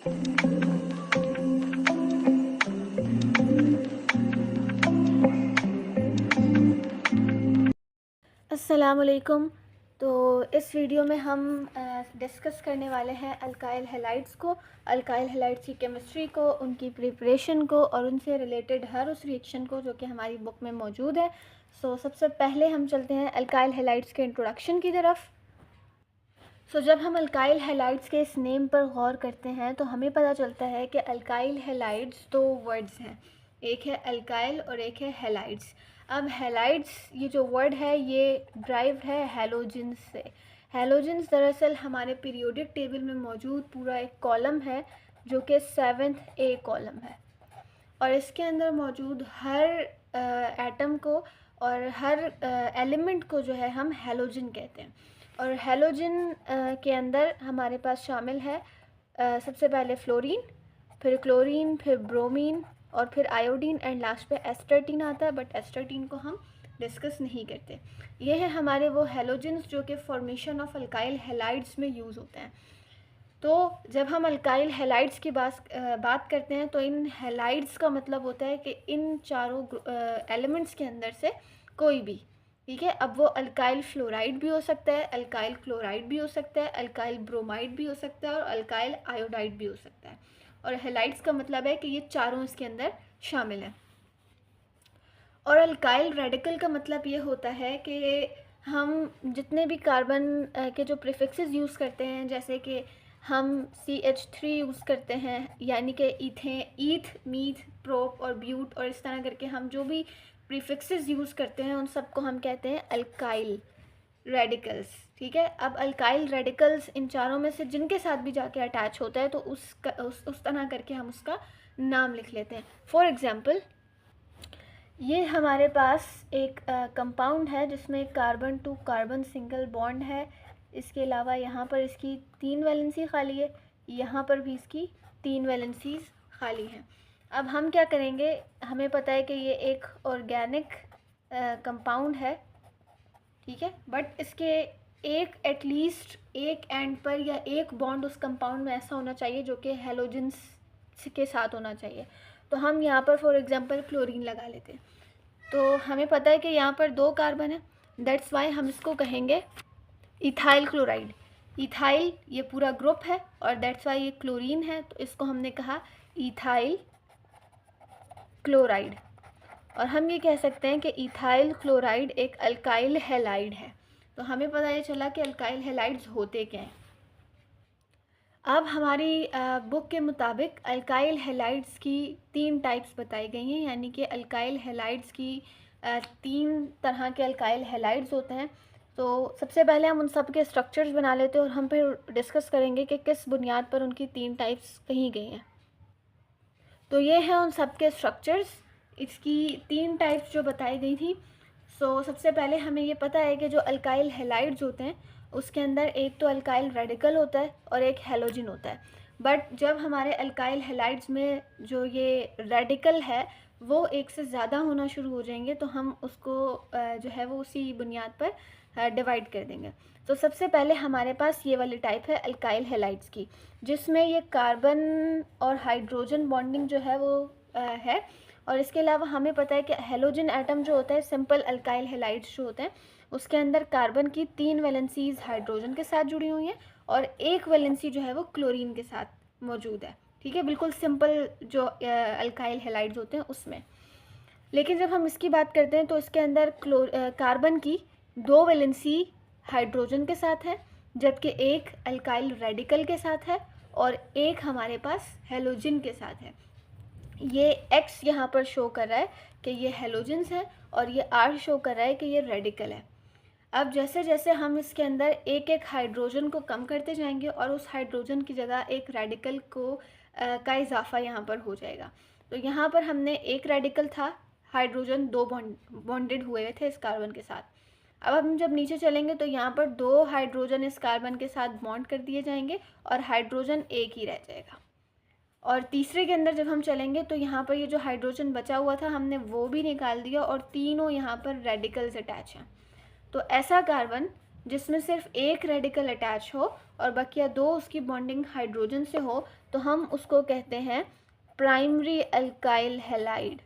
अस्सलामुअलैकुम। तो इस वीडियो में हम डिस्कस करने वाले हैं अल्काइल हैलाइड्स को, अल्काइल हैलाइड्स की केमिस्ट्री को, उनकी प्रिपरेशन को और उनसे रिलेटेड हर उस रिएक्शन को जो कि हमारी बुक में मौजूद है। सबसे पहले हम चलते हैं अल्काइल हैलाइड्स के इंट्रोडक्शन की तरफ। जब हम अल्काइल हैलाइड्स के इस नेम पर गौर करते हैं तो हमें पता चलता है कि अल्काइल हैलाइड्स दो वर्ड्स हैं, एक है अल्काइल और एक है हैलाइड्स। अब हैलाइड्स ये जो वर्ड है ये ड्राइव है हैलोजेंस से। हैलोजेंस दरअसल हमारे पीरियोडिक टेबल में मौजूद पूरा एक कॉलम है जो कि 7th A कॉलम है, और इसके अंदर मौजूद हर एटम को और हर एलिमेंट को जो है हम हैलोजन कहते हैं। और हैलोजन के अंदर हमारे पास शामिल है सबसे पहले फ्लोरीन, फिर क्लोरीन, फिर ब्रोमीन और फिर आयोडीन एंड लास्ट पे एस्टर्टीन आता है, बट एस्टर्टीन को हम डिस्कस नहीं करते। ये है हमारे वो हैलोजेंस जो कि फॉर्मेशन ऑफ अल्काइल हैलाइड्स में यूज़ होते हैं। तो जब हम अल्काइल हैलाइड्स की बात करते हैं तो इन हैलाइड्स का मतलब होता है कि इन चारों एलिमेंट्स के अंदर से कोई भी, ठीक है। अब वो अल्काइल फ्लोराइड भी हो सकता है, अल्काइल क्लोराइड भी हो सकता है, अल्काइल ब्रोमाइड भी हो सकता है और अल्काइल आयोडाइड भी हो सकता है। और हैलाइड्स का मतलब है कि ये चारों इसके अंदर शामिल हैं। और अल्काइल रेडिकल का मतलब ये होता है कि हम जितने भी कार्बन के जो प्रीफिक्सेस यूज़ करते हैं, जैसे कि हम CH3 यूज़ करते हैं, यानी कि ईथ, मीथ, प्रोप और ब्यूट, और इस तरह करके हम जो भी प्रीफिक्सेस यूज़ करते हैं उन सबको हम कहते हैं अल्काइल रेडिकल्स, ठीक है। अब अल्काइल रेडिकल्स इन चारों में से जिनके साथ भी जाके अटैच होता है तो उस तरह करके हम उसका नाम लिख लेते हैं। फॉर एग्ज़ाम्पल, ये हमारे पास एक कंपाउंड है जिसमें carbon to carbon single bond है। इसके अलावा यहाँ पर इसकी 3 वैलेंसी खाली है, यहाँ पर भी इसकी 3 वैलेंसीज खाली हैं। अब हम क्या करेंगे, हमें पता है कि ये एक ऑर्गेनिक कंपाउंड है, ठीक है, बट इसके एटलीस्ट एक एंड पर या एक बॉन्ड उस कंपाउंड में ऐसा होना चाहिए जो कि हैलोजेंस के साथ होना चाहिए। तो हम यहाँ पर फॉर एग्जांपल क्लोरीन लगा लेते हैं। तो हमें पता है कि यहाँ पर 2 कार्बन है, दैट्स वाई हम इसको कहेंगे इथाइल क्लोराइड। इथाइल ये पूरा ग्रुप है और दैट्स वाई ये क्लोरीन है, तो इसको हमने कहा इथाइल क्लोराइड। और हम ये कह सकते हैं कि इथाइल क्लोराइड एक अल्काइल हैलाइड है। तो हमें पता ये चला कि अल्काइल हैलाइड्स होते क्या हैं। अब हमारी बुक के मुताबिक अल्काइल हैलाइड्स की 3 टाइप्स बताई गई हैं, यानी कि अल्काइल हैलाइड्स की 3 तरह के अल्काइल हैलाइड्स होते हैं। तो सबसे पहले हम उन सब के स्ट्रक्चर्स बना लेते हैं और हम फिर डिस्कस करेंगे कि किस बुनियाद पर उनकी 3 टाइप्स कही गई हैं। तो ये है उन सब के स्ट्रक्चर्स, इसकी 3 टाइप्स जो बताई गई थी। सबसे पहले हमें ये पता है कि जो अल्काइल हैलाइड्स होते हैं उसके अंदर एक तो अल्काइल रेडिकल होता है और एक हैलोजन होता है। बट जब हमारे अल्काइल हैलाइड्स में जो ये रेडिकल है वो एक से ज़्यादा होना शुरू हो जाएंगे तो हम उसको जो है वो उसी बुनियाद पर डिवाइड कर देंगे। तो सबसे पहले हमारे पास ये वाली टाइप है अल्काइल हैलाइड्स की, जिसमें ये कार्बन और हाइड्रोजन बॉन्डिंग जो है वो है। और इसके अलावा हमें पता है कि हैलोजन एटम जो होता है, सिंपल अल्काइल हैलाइड्स जो होते हैं, उसके अंदर कार्बन की 3 वैलेंसीज हाइड्रोजन के साथ जुड़ी हुई हैं और एक वैलेंसी जो है वो क्लोरीन के साथ मौजूद है, ठीक है, बिल्कुल सिंपल जो अल्काइल हैलाइड्स होते हैं उसमें। लेकिन जब हम इसकी बात करते हैं तो इसके अंदर कार्बन की 2 वैलेंसी हाइड्रोजन के साथ है, जबकि एक अल्काइल रेडिकल के साथ है और एक हमारे पास हैलोजन के साथ है। ये X यहाँ पर शो कर रहा है कि ये हैलोजेंस है और ये R शो कर रहा है कि ये रेडिकल है। अब जैसे जैसे हम इसके अंदर एक एक हाइड्रोजन को कम करते जाएंगे और उस हाइड्रोजन की जगह एक रेडिकल का इजाफा यहाँ पर हो जाएगा। तो यहाँ पर हमने एक रेडिकल था, हाइड्रोजन 2 बॉन्डेड हुए थे इस कार्बन के साथ। अब हम जब नीचे चलेंगे तो यहाँ पर 2 हाइड्रोजन इस कार्बन के साथ बॉन्ड कर दिए जाएंगे और हाइड्रोजन एक ही रह जाएगा। और तीसरे के अंदर जब हम चलेंगे तो यहाँ पर ये जो हाइड्रोजन बचा हुआ था हमने वो भी निकाल दिया और तीनों यहाँ पर रेडिकल्स अटैच हैं। तो ऐसा कार्बन जिसमें सिर्फ एक रेडिकल अटैच हो और बकिया 2 उसकी बॉन्डिंग हाइड्रोजन से हो तो हम उसको कहते हैं प्राइमरी अल्काइल हैलाइड।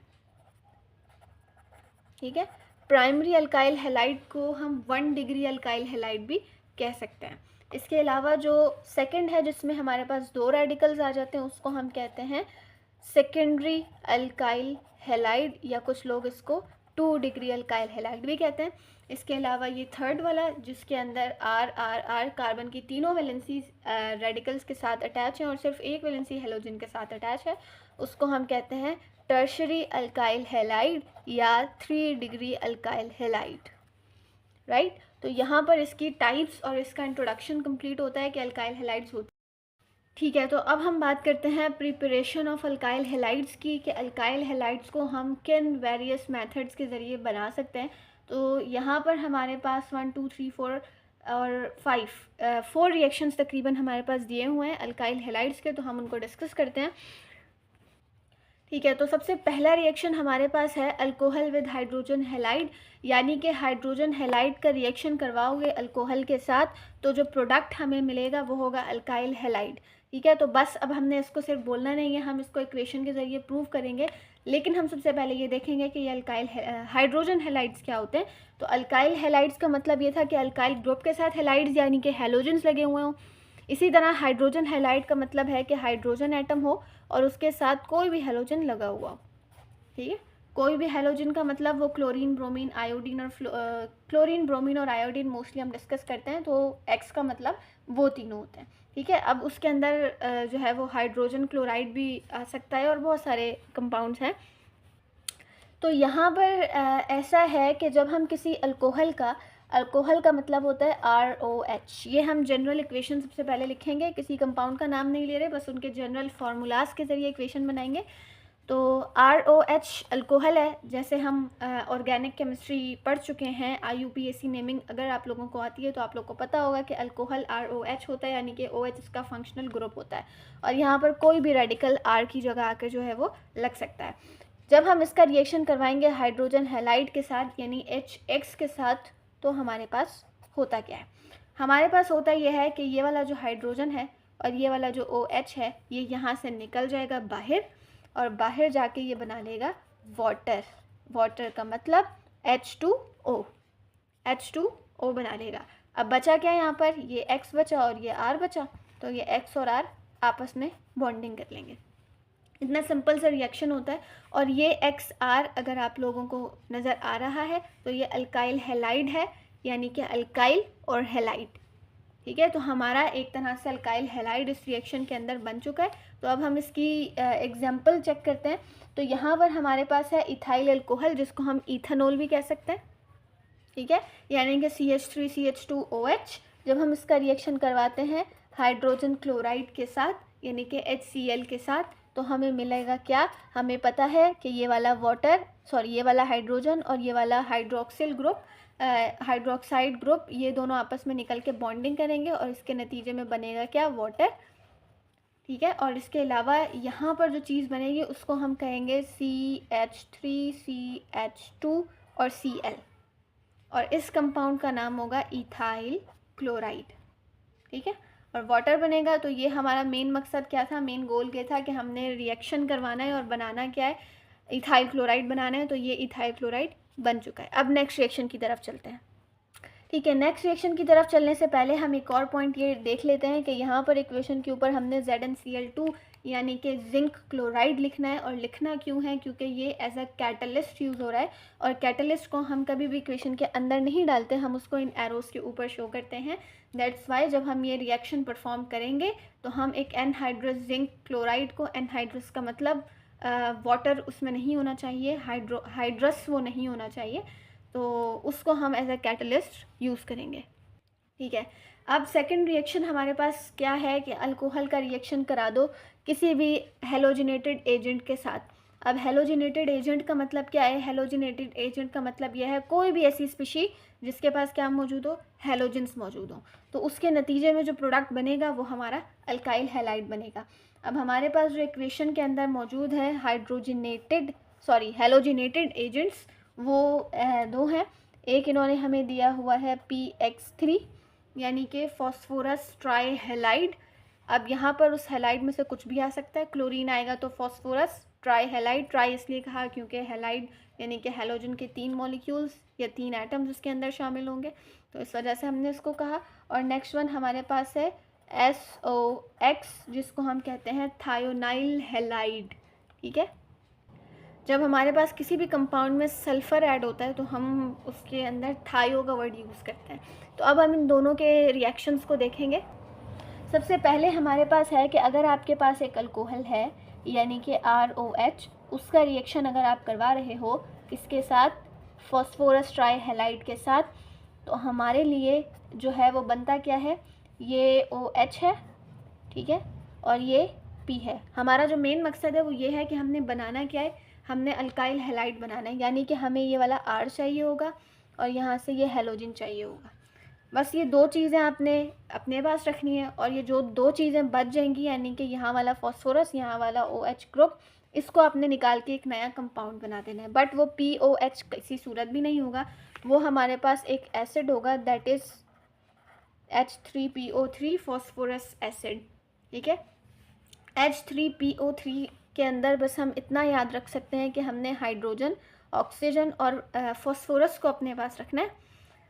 ठीक है, प्राइमरी अल्काइल हैलाइड को हम 1 डिग्री अल्काइल हैलाइड भी कह सकते हैं। इसके अलावा जो सेकंड है जिसमें हमारे पास 2 रेडिकल्स आ जाते हैं उसको हम कहते हैं सेकेंडरी अल्काइल हैलाइड, या कुछ लोग इसको 2 डिग्री अल्काइल हैलाइड भी कहते हैं। इसके अलावा ये थर्ड वाला जिसके अंदर आर आर आर कार्बन की तीनों वैलेंसी रेडिकल्स के साथ अटैच है और सिर्फ एक वैलेंसी हेलोजन के साथ अटैच है, उसको हम कहते हैं टर्शरी अल्काइल हैलाइड या 3 डिग्री अल्काइल हैलाइड। राइट, तो यहाँ पर इसकी टाइप्स और इसका इंट्रोडक्शन कंप्लीट होता है कि अल्काइल हैलाइड्स होती। ठीक है, तो अब हम बात करते हैं प्रिपरेशन ऑफ अल्काइल हैलाइड्स की, कि अल्काइल हैलाइड्स को हम किन वेरियस मेथड्स के ज़रिए बना सकते हैं। तो यहाँ पर हमारे पास 1 2 3 4 और 4 रिएक्शंस तकरीबन हमारे पास दिए हुए हैं अल्काइल हैलाइड्स के, तो हम उनको डिस्कस करते हैं। ठीक है, तो सबसे पहला रिएक्शन हमारे पास है अल्कोहल विद हाइड्रोजन हैलाइड, यानी कि हाइड्रोजन हैलाइड का रिएक्शन करवाओगे अल्कोहल के साथ तो जो प्रोडक्ट हमें मिलेगा वो होगा अल्काइल हैलाइड। ठीक है, तो बस अब हमने इसको सिर्फ बोलना नहीं है, हम इसको इक्वेशन के ज़रिए प्रूव करेंगे, लेकिन हम सबसे पहले ये देखेंगे कि ये अल्काइल हाइड्रोजन हैलाइड्स क्या होते हैं। तो अल्काइल हैलाइड्स का मतलब ये था कि अल्काइल ग्रुप के साथ हैलाइड्स यानी कि हैलोजन्स लगे हुए हों। इसी तरह हाइड्रोजन हैलाइड का मतलब है कि हाइड्रोजन एटम हो और उसके साथ कोई भी हैलोजन लगा हुआ हो। ठीक है, कोई भी हैलोजन का मतलब वो क्लोरीन ब्रोमीन आयोडीन और क्लोरीन ब्रोमीन और आयोडीन मोस्टली हम डिस्कस करते हैं, तो एक्स का मतलब वो तीनों होते हैं। ठीक है, अब उसके अंदर जो है वो हाइड्रोजन क्लोराइड भी आ सकता है और बहुत सारे कंपाउंड्स हैं। तो यहाँ पर ऐसा है कि जब हम किसी अल्कोहल का मतलब होता है ROH, ये हम जनरल इक्वेशन सबसे पहले लिखेंगे, किसी कंपाउंड का नाम नहीं ले रहे, बस उनके जनरल फार्मूलाज के ज़रिए इक्वेशन बनाएंगे। तो ROH अल्कोहल है, जैसे हम ऑर्गेनिक केमिस्ट्री पढ़ चुके हैं, IUPAC नेमिंग अगर आप लोगों को आती है तो आप लोग को पता होगा कि अल्कोहल ROH होता है, यानी कि OH इसका फंक्शनल ग्रुप होता है और यहाँ पर कोई भी रेडिकल R की जगह आकर जो है वो लग सकता है। जब हम इसका रिएक्शन करवाएंगे हाइड्रोजन हैलाइड के साथ यानी HX के साथ, तो हमारे पास होता क्या है, हमारे पास होता यह है कि ये वाला जो हाइड्रोजन है और ये वाला जो OH है ये यहाँ से निकल जाएगा बाहर और बाहर जाके ये बना लेगा वाटर। वाटर का मतलब H2O बना लेगा। अब बचा क्या यहाँ पर, ये X बचा और ये R बचा, तो ये X और R आपस में बॉन्डिंग कर लेंगे। इतना सिंपल सा रिएक्शन होता है। और ये XR अगर आप लोगों को नज़र आ रहा है तो ये अल्काइल हैलाइड है, यानी कि अल्काइल और हैलाइड। ठीक है, तो हमारा एक तरह से अल्काइल हैलाइड इस रिएक्शन के अंदर बन चुका है। तो अब हम इसकी एग्जांपल चेक करते हैं। तो यहाँ पर हमारे पास है इथाइल अल्कोहल, जिसको हम इथेनॉल भी कह सकते हैं। ठीक है, यानी कि CH3CH2OH। जब हम इसका रिएक्शन करवाते हैं हाइड्रोजन क्लोराइड के साथ यानी कि HCl के साथ, तो हमें मिलेगा क्या, हमें पता है कि ये वाला ये वाला हाइड्रोजन और ये वाला हाइड्रोक्सिल ग्रुप हाइड्रोक्साइड ग्रुप, ये दोनों आपस में निकल के बॉन्डिंग करेंगे और इसके नतीजे में बनेगा क्या, वाटर। ठीक है, और इसके अलावा यहाँ पर जो चीज़ बनेगी उसको हम कहेंगे CH3CH2 और Cl, और इस कंपाउंड का नाम होगा इथाइल क्लोराइड। ठीक है, और वाटर बनेगा। तो ये हमारा मेन मकसद क्या था, मेन गोल ये था कि हमने रिएक्शन करवाना है और बनाना क्या है, इथाइल क्लोराइड बनाना है। तो ये इथाइल क्लोराइड बन चुका है। अब नेक्स्ट रिएक्शन की तरफ चलते हैं। ठीक है, नेक्स्ट रिएक्शन की तरफ चलने से पहले हम एक और पॉइंट ये देख लेते हैं कि यहाँ पर इक्वेशन के ऊपर हमने ZnCl2 यानी कि जिंक क्लोराइड लिखना है। और लिखना क्यों है, क्योंकि ये एज अ कैटलिस्ट यूज़ हो रहा है और कैटलिस्ट को हम कभी भी इक्वेशन के अंदर नहीं डालते, हम उसको इन एरोज़ के ऊपर शो करते हैं। दैट्स वाई जब हम ये रिएक्शन परफॉर्म करेंगे तो हम एक एनहाइड्रस जिंक क्लोराइड को, एनहाइड्रस का मतलब वाटर उसमें नहीं होना चाहिए, हाइड्रस वो नहीं होना चाहिए, तो उसको हम एज अ कैटलिस्ट यूज़ करेंगे। ठीक है, अब सेकंड रिएक्शन हमारे पास क्या है कि अल्कोहल का रिएक्शन करा दो किसी भी हेलोजिनेटेड एजेंट के साथ। अब हेलोजिनेटेड एजेंट का मतलब क्या है, हेलोजिनेटेड एजेंट का मतलब यह है कोई भी ऐसी स्पीशी जिसके पास क्या मौजूद हो, हेलोजेंस मौजूद हो, तो उसके नतीजे में जो प्रोडक्ट बनेगा वो हमारा अल्काइल हैलाइड बनेगा। अब हमारे पास जो इक्वेशन के अंदर मौजूद है हेलोजिनेटेड एजेंट्स वो दो हैं। एक इन्होंने हमें दिया हुआ है PX3 यानी कि फॉस्फोरस ट्राई हेलाइड। अब यहाँ पर उस हेलाइड में से कुछ भी आ सकता है, क्लोरीन आएगा तो फॉस्फोरस ट्राई हेलाइड। ट्राई इसलिए कहा क्योंकि हेलाइड यानी कि हैलोजन के 3 मॉलिक्यूल्स या 3 एटम्स उसके अंदर शामिल होंगे, तो इस वजह से हमने इसको कहा। और नेक्स्ट वन हमारे पास है SOX, जिसको हम कहते हैं थायोनाइल हेलाइड। ठीक है, जब हमारे पास किसी भी कंपाउंड में सल्फ़र ऐड होता है तो हम उसके अंदर थायो का वर्ड यूज़ करते हैं। तो अब हम इन दोनों के रिएक्शंस को देखेंगे। सबसे पहले हमारे पास है कि अगर आपके पास एक अल्कोहल है यानी कि ROH, उसका रिएक्शन अगर आप करवा रहे हो इसके साथ फॉस्फोरस ट्राई हेलाइड के साथ, तो हमारे लिए जो है वो बनता क्या है, ये OH है, ठीक है, और ये P है। हमारा जो मेन मकसद है वो ये है कि हमने बनाना क्या है, हमने अल्काइल हेलाइड बनाना है, यानी कि हमें ये वाला R चाहिए होगा और यहाँ से ये हेलोजन चाहिए होगा। बस ये दो चीज़ें आपने अपने पास रखनी है, और ये जो दो चीज़ें बच जाएंगी यानी कि यहाँ वाला फॉस्फोरस, यहाँ वाला OH ग्रुप, इसको आपने निकाल के एक नया कंपाउंड बना देना है। बट वो POH किसी सूरत भी नहीं होगा, वो हमारे पास एक एसिड होगा, that is H3PO3 phosphorous acid. ठीक है, H3PO3 के अंदर बस हम इतना याद रख सकते हैं कि हमने हाइड्रोजन, ऑक्सीजन और फॉस्फोरस को अपने पास रखना है।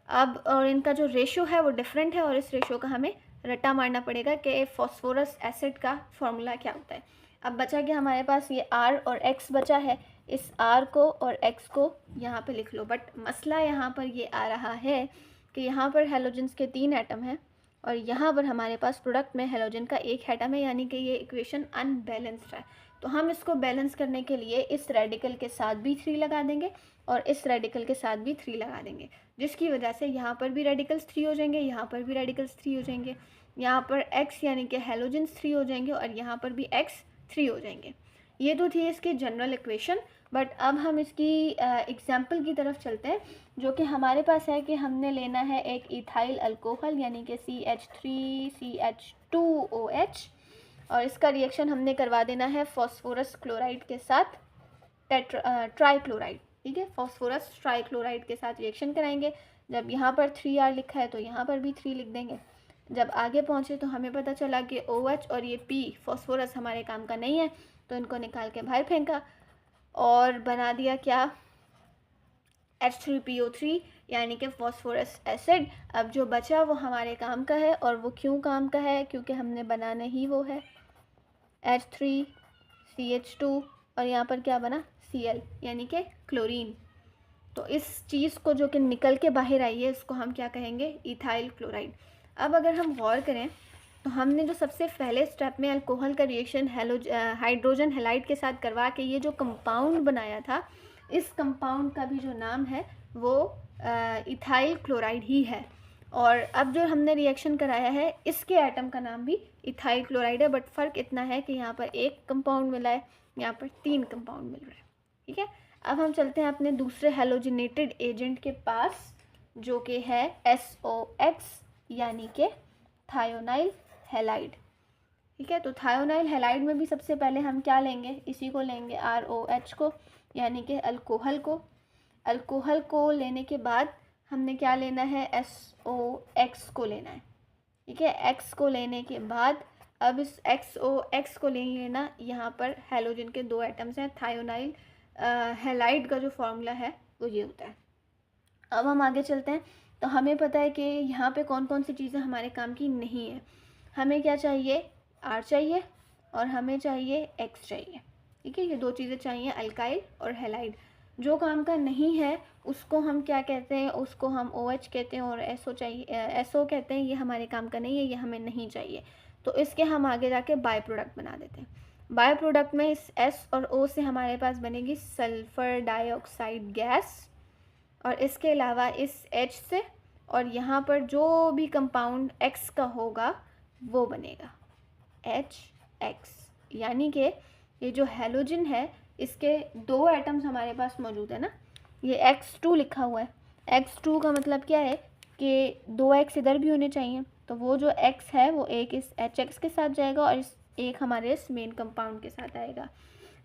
अब और इनका जो रेशो है वो डिफरेंट है, और इस रेशो का हमें रट्टा मारना पड़ेगा कि फॉस्फोरस एसिड का फॉर्मूला क्या होता है। अब बचा कि हमारे पास ये R और X बचा है, इस R को और X को यहाँ पे लिख लो। बट मसला यहाँ पर ये आ रहा है कि यहाँ पर हेलोजन्स के 3 एटम हैं और यहाँ पर हमारे पास प्रोडक्ट में हेलोजन का 1 एटम है, यानी कि ये इक्वेशन अनबैलेंस्ड है। तो हम इसको बैलेंस करने के लिए इस रेडिकल के साथ भी 3 लगा देंगे और इस रेडिकल के साथ भी 3 लगा देंगे, जिसकी वजह से यहाँ पर भी रेडिकल्स 3 हो जाएंगे, यहाँ पर भी रेडिकल्स 3 हो जाएंगे, यहाँ पर X यानी कि हेलोजन्स 3 हो जाएंगे और यहाँ पर भी X 3 हो जाएंगे। ये तो थी इसकी जनरल इक्वेशन। बट अब हम इसकी एग्जाम्पल की तरफ चलते हैं, जो कि हमारे पास है कि हमने लेना है एक इथाइल अल्कोहल यानी कि CH3CH2OH, और इसका रिएक्शन हमने करवा देना है फॉस्फोरस क्लोराइड के साथ ट्राईक्लोराइड। ठीक है, फॉस्फोरस ट्राईक्लोराइड के साथ रिएक्शन कराएंगे। जब यहाँ पर 3R लिखा है तो यहाँ पर भी 3 लिख देंगे। जब आगे पहुँचे तो हमें पता चला कि OH और ये P फॉस्फोरस हमारे काम का नहीं है, तो इनको निकाल के बाहर फेंका और बना दिया क्या, H3PO3 यानी कि फॉस्फोरस एसिड। अब जो बचा वो हमारे काम का है, और वो क्यों काम का है, क्योंकि हमने बनाना ही वो है H3CH2 और यहाँ पर क्या बना Cl यानी कि क्लोरीन। तो इस चीज़ को जो कि निकल के बाहर आई है इसको हम क्या कहेंगे, इथाइल क्लोराइड। अब अगर हम गौर करें तो हमने जो सबसे पहले स्टेप में अल्कोहल का रिएक्शन हाइड्रोजन हेलाइड के साथ करवा के ये जो कंपाउंड बनाया था, इस कंपाउंड का भी जो नाम है वो इथाइल क्लोराइड ही है। और अब जो हमने रिएक्शन कराया है इसके एटम का नाम भी इथाइल क्लोराइड है, बट फ़र्क इतना है कि यहाँ पर एक कंपाउंड मिला है, यहाँ पर 3 कंपाउंड मिल रहा है। ठीक है, अब हम चलते हैं अपने दूसरे हेलोजिनेटेड एजेंट के पास, जो कि है SOX यानी कि थायोनाइल हेलाइड। ठीक है, तो थायोनाइल हेलाइड में भी सबसे पहले हम क्या लेंगे, इसी को लेंगे ROH को यानी कि अल्कोहल को। अल्कोहल को लेने के बाद हमने क्या लेना है, SOX को लेना है। ठीक है, X को लेने के बाद अब इस XOX को ले लेना, यहाँ पर हेलोजन के 2 एटम्स हैं। थायोनाइल हेलाइड का जो फॉर्मूला है वो ये होता है। अब हम आगे चलते हैं, तो हमें पता है कि यहाँ पे कौन कौन सी चीज़ें हमारे काम की नहीं है। हमें क्या चाहिए, R चाहिए और हमें चाहिए X चाहिए। ठीक है, ये 2 चीज़ें चाहिए, अल्काइल और हेलाइड। जो काम का नहीं है उसको हम क्या कहते हैं, उसको हम OH कहते हैं, और SO चाहिए, SO कहते हैं। ये हमारे काम का नहीं है, ये हमें नहीं चाहिए, तो इसके हम आगे जाके बाय प्रोडक्ट बना देते हैं। बाय प्रोडक्ट में इस S और O से हमारे पास बनेगी सल्फ़र डाइऑक्साइड गैस, और इसके अलावा इस H से और यहाँ पर जो भी कंपाउंड X का होगा वो बनेगा HX, यानी कि ये जो हेलोजन है इसके 2 एटम्स हमारे पास मौजूद है ना, ये X2 लिखा हुआ है। X2 का मतलब क्या है कि 2X इधर भी होने चाहिए, तो वो जो X है वो एक इस HX के साथ जाएगा और इस एक हमारे इस मेन कंपाउंड के साथ आएगा।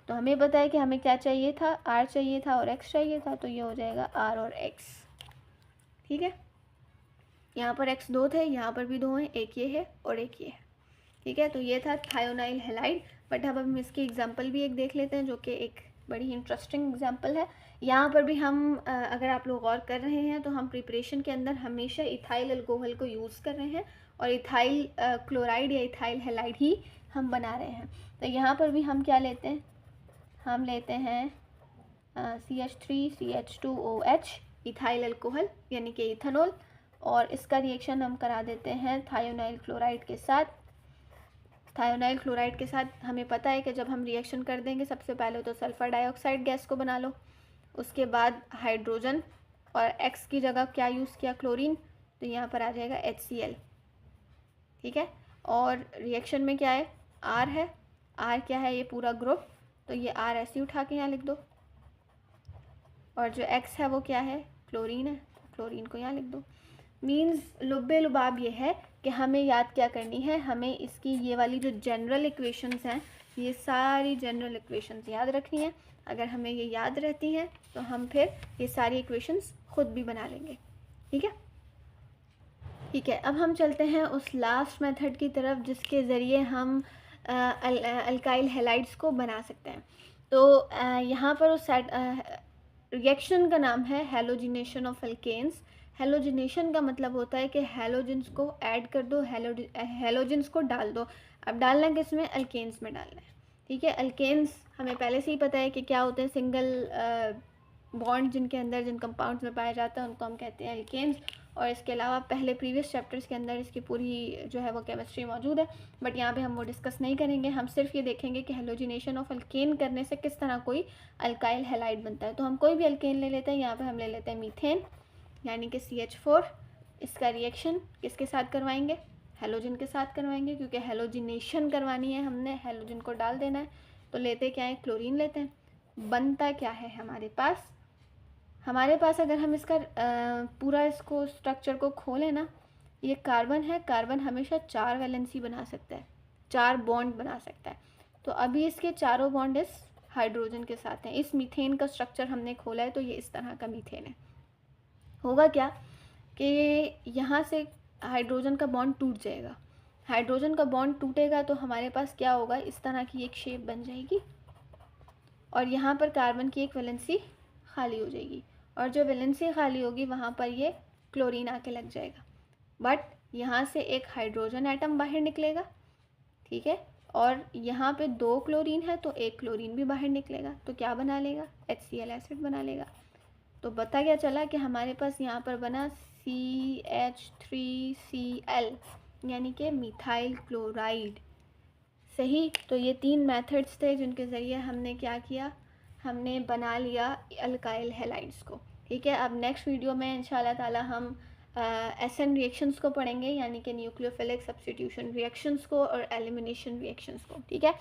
तो हमें पता है कि हमें क्या चाहिए था, R चाहिए था और X चाहिए था, तो ये हो जाएगा R और X। ठीक है, यहाँ पर X 2 थे, यहाँ पर भी 2 हैं, एक ये है और एक ये है, ठीक है। तो ये था थायोनाइल हैलाइड। बट अब हम इसकी एग्जांपल भी एक देख लेते हैं जो कि एक बड़ी इंटरेस्टिंग एग्जांपल है। यहाँ पर भी हम अगर आप लोग गौर कर रहे हैं तो हम प्रिपरेशन के अंदर हमेशा इथाइल अल्कोहल को यूज़ कर रहे हैं और इथाइल क्लोराइड या इथाइल हैलाइड ही हम बना रहे हैं। तो यहाँ पर भी हम क्या लेते हैं, हम लेते हैं CH3CH2OH इथाइल अल्कोहल यानी कि इथेनॉल, और इसका रिएक्शन हम करा देते हैं थायोनाइल क्लोराइड के साथ। थायोनाइल क्लोराइड के साथ हमें पता है कि जब हम रिएक्शन कर देंगे सबसे पहले तो सल्फ़र डाइऑक्साइड गैस को बना लो, उसके बाद हाइड्रोजन, और X की जगह क्या यूज़ किया, क्लोरीन, तो यहाँ पर आ जाएगा HCl, ठीक है। और रिएक्शन में क्या है, R है, R क्या है, ये पूरा ग्रुप, तो ये R ऐसे उठा के यहाँ लिख दो, और जो X है वो क्या है, क्लोरीन है, क्लोरीन को यहाँ लिख दो। मीन्स लुब्बे लुबाब ये है कि हमें याद क्या करनी है, हमें इसकी ये वाली जो जनरल इक्वेशंस हैं, ये सारी जनरल इक्वेशंस याद रखनी है। अगर हमें ये याद रहती हैं तो हम फिर ये सारी इक्वेशंस खुद भी बना लेंगे, ठीक है। ठीक है, अब हम चलते हैं उस लास्ट मेथड की तरफ जिसके ज़रिए हम अल्काइल हैलाइड्स को बना सकते हैं। तो यहाँ पर उस रिएक्शन का नाम है हैलोजिनेशन ऑफ अल्केन्स। हैलोजिनेशन का मतलब होता है कि हैलोजेंस को ऐड कर दो, हैलोजेंस को डाल दो। अब डालना किस में, अल्केन्स में डालना है, ठीक है। अल्केन्स हमें पहले से ही पता है कि क्या होते हैं, सिंगल बॉन्ड जिनके अंदर जिन कंपाउंड्स में पाया जाता है उनको हम कहते हैं अल्केन्स। और इसके अलावा पहले प्रीवियस चैप्टर्स के अंदर इसकी पूरी जो है वो केमिस्ट्री मौजूद है, बट यहाँ पे हम वो डिस्कस नहीं करेंगे। हम सिर्फ ये देखेंगे कि हैलोजिनेशन ऑफ अल्केन करने से किस तरह कोई अल्काइल हैलाइड बनता है। तो हम कोई भी अल्केन ले लेते हैं, यहाँ पे हम ले लेते हैं मीथेन यानी कि CH4। इसका रिएक्शन किसके साथ करवाएंगे, हैलोजन के साथ करवाएंगे, क्योंकि हैलोजिनेशन करवानी है, हमने हैलोजन को डाल देना है। तो लेते क्या है, क्लोरीन लेते हैं। बनता क्या है हमारे पास अगर हम इसका पूरा इसको स्ट्रक्चर को खोलें ना, ये कार्बन है, कार्बन हमेशा 4 वैलेंसी बना सकता है, 4 बॉन्ड बना सकता है। तो अभी इसके चारों बॉन्ड इस हाइड्रोजन के साथ हैं। इस मीथेन का स्ट्रक्चर हमने खोला है तो ये इस तरह का मीथेन है। होगा क्या कि यहाँ से हाइड्रोजन का बॉन्ड टूट जाएगा, हाइड्रोजन का बॉन्ड टूटेगा तो हमारे पास क्या होगा, इस तरह की एक शेप बन जाएगी, और यहाँ पर कार्बन की एक वैलेंसी खाली हो जाएगी, और जो वैलेंसी खाली होगी वहाँ पर ये क्लोरीन आके लग जाएगा। बट यहाँ से एक हाइड्रोजन एटम बाहर निकलेगा, ठीक है, और यहाँ पे 2 क्लोरीन है तो एक क्लोरीन भी बाहर निकलेगा, तो क्या बना लेगा, HCl एसिड बना लेगा। तो पता क्या चला कि हमारे पास यहाँ पर बना CH3Cl यानी कि मिथाइल क्लोराइड, सही। तो ये 3 मेथड्स थे जिनके ज़रिए हमने क्या किया, हमने बना लिया अल्काइल हैलाइड्स को, ठीक है। अब नेक्स्ट वीडियो में इंशाल्लाह ताला हम SN रिएक्शंस को पढ़ेंगे, यानी कि न्यूक्लियोफिलिक सब्स्टिट्यूशन रिएक्शंस को और एलिमिनेशन रिएक्शंस को, ठीक है।